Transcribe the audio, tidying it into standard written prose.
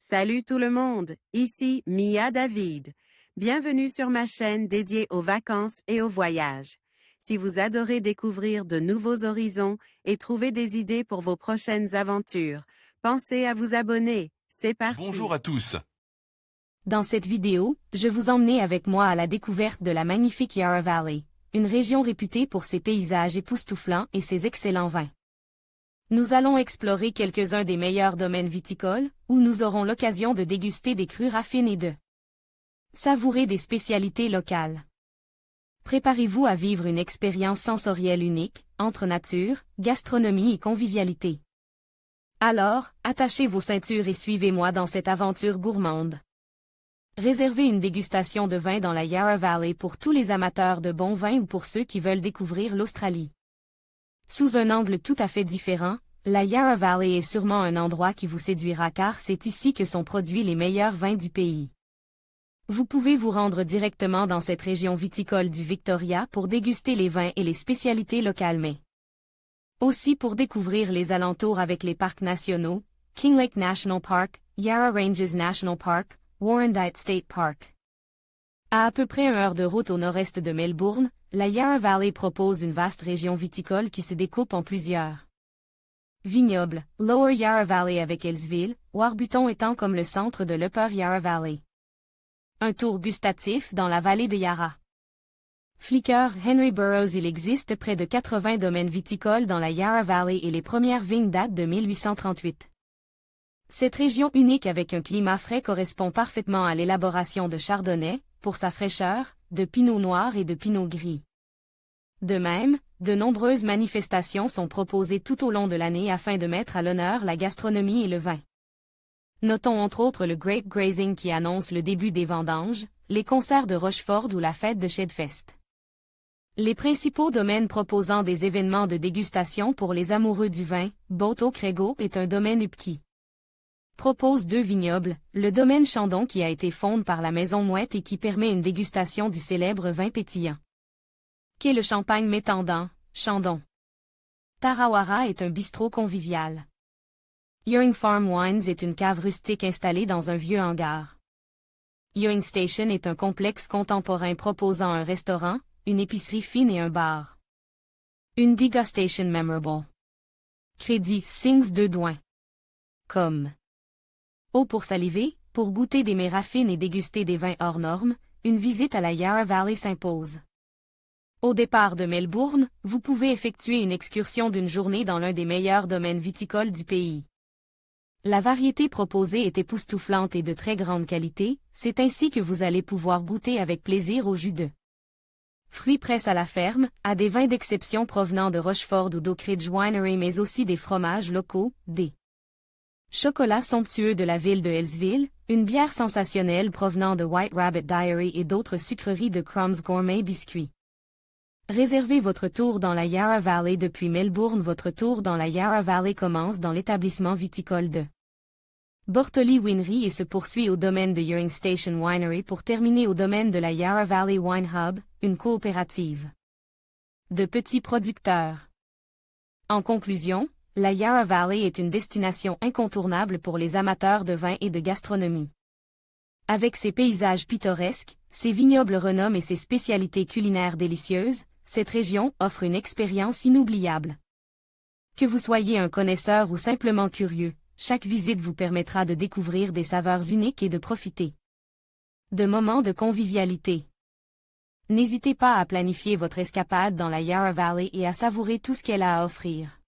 Salut tout le monde, ici Mia David. Bienvenue sur ma chaîne dédiée aux vacances et aux voyages. Si vous adorez découvrir de nouveaux horizons et trouver des idées pour vos prochaines aventures, pensez à vous abonner. C'est parti. Bonjour à tous. Dans cette vidéo, je vous emmène avec moi à la découverte de la magnifique Yarra Valley, une région réputée pour ses paysages époustouflants et ses excellents vins. Nous allons explorer quelques-uns des meilleurs domaines viticoles, où nous aurons l'occasion de déguster des crus raffinés et de savourer des spécialités locales. Préparez-vous à vivre une expérience sensorielle unique, entre nature, gastronomie et convivialité. Alors, attachez vos ceintures et suivez-moi dans cette aventure gourmande. Réservez une dégustation de vin dans la Yarra Valley pour tous les amateurs de bons vins ou pour ceux qui veulent découvrir l'Australie. Sous un angle tout à fait différent, la Yarra Valley est sûrement un endroit qui vous séduira car c'est ici que sont produits les meilleurs vins du pays. Vous pouvez vous rendre directement dans cette région viticole du Victoria pour déguster les vins et les spécialités locales mais aussi pour découvrir les alentours avec les parcs nationaux, Kinglake National Park, Yarra Ranges National Park, Warrandyte State Park. À peu près 1 heure de route au nord-est de Melbourne, la Yarra Valley propose une vaste région viticole qui se découpe en plusieurs vignobles, Lower Yarra Valley avec Elsville, Warburton étant comme le centre de l'Upper Yarra Valley. Un tour gustatif dans la vallée de Yarra. Flicker Henry Burroughs. Il existe près de 80 domaines viticoles dans la Yarra Valley et les premières vignes datent de 1838. Cette région unique avec un climat frais correspond parfaitement à l'élaboration de chardonnay, pour sa fraîcheur, de pinot noir et de pinot gris. De même, de nombreuses manifestations sont proposées tout au long de l'année afin de mettre à l'honneur la gastronomie et le vin. Notons entre autres le Grape Grazing qui annonce le début des vendanges, les concerts de Rochefort ou la fête de Shedfest. Les principaux domaines proposant des événements de dégustation pour les amoureux du vin, Boto Crego est un domaine UPKI. Propose 2 vignobles, le domaine Chandon qui a été fondé par la Maison Mouette et qui permet une dégustation du célèbre vin pétillant. Qu'est le champagne métendant, Chandon. Tarawara est un bistrot convivial. Ewing Farm Wines est une cave rustique installée dans un vieux hangar. Ewing Station est un complexe contemporain proposant un restaurant, une épicerie fine et un bar. Une degustation memorable. Crédit Sings de Douin. Comme eau pour saliver, pour goûter des mets raffines et déguster des vins hors normes, une visite à la Yarra Valley s'impose. Au départ de Melbourne, vous pouvez effectuer une excursion d'une journée dans l'un des meilleurs domaines viticoles du pays. La variété proposée est époustouflante et de très grande qualité, c'est ainsi que vous allez pouvoir goûter avec plaisir au jus de fruits presse à la ferme, à des vins d'exception provenant de Rochefort ou d'Oakridge Winery mais aussi des fromages locaux, des chocolats somptueux de la ville de Elsville, une bière sensationnelle provenant de White Rabbit Diary et d'autres sucreries de Crumbs Gourmet Biscuits. Réservez votre tour dans la Yarra Valley depuis Melbourne. Votre tour dans la Yarra Valley commence dans l'établissement viticole de Bortoli Winery et se poursuit au domaine de Ewing Station Winery pour terminer au domaine de la Yarra Valley Wine Hub, une coopérative de petits producteurs. En conclusion, la Yarra Valley est une destination incontournable pour les amateurs de vin et de gastronomie. Avec ses paysages pittoresques, ses vignobles renommés et ses spécialités culinaires délicieuses, cette région offre une expérience inoubliable. Que vous soyez un connaisseur ou simplement curieux, chaque visite vous permettra de découvrir des saveurs uniques et de profiter de moments de convivialité. N'hésitez pas à planifier votre escapade dans la Yarra Valley et à savourer tout ce qu'elle a à offrir.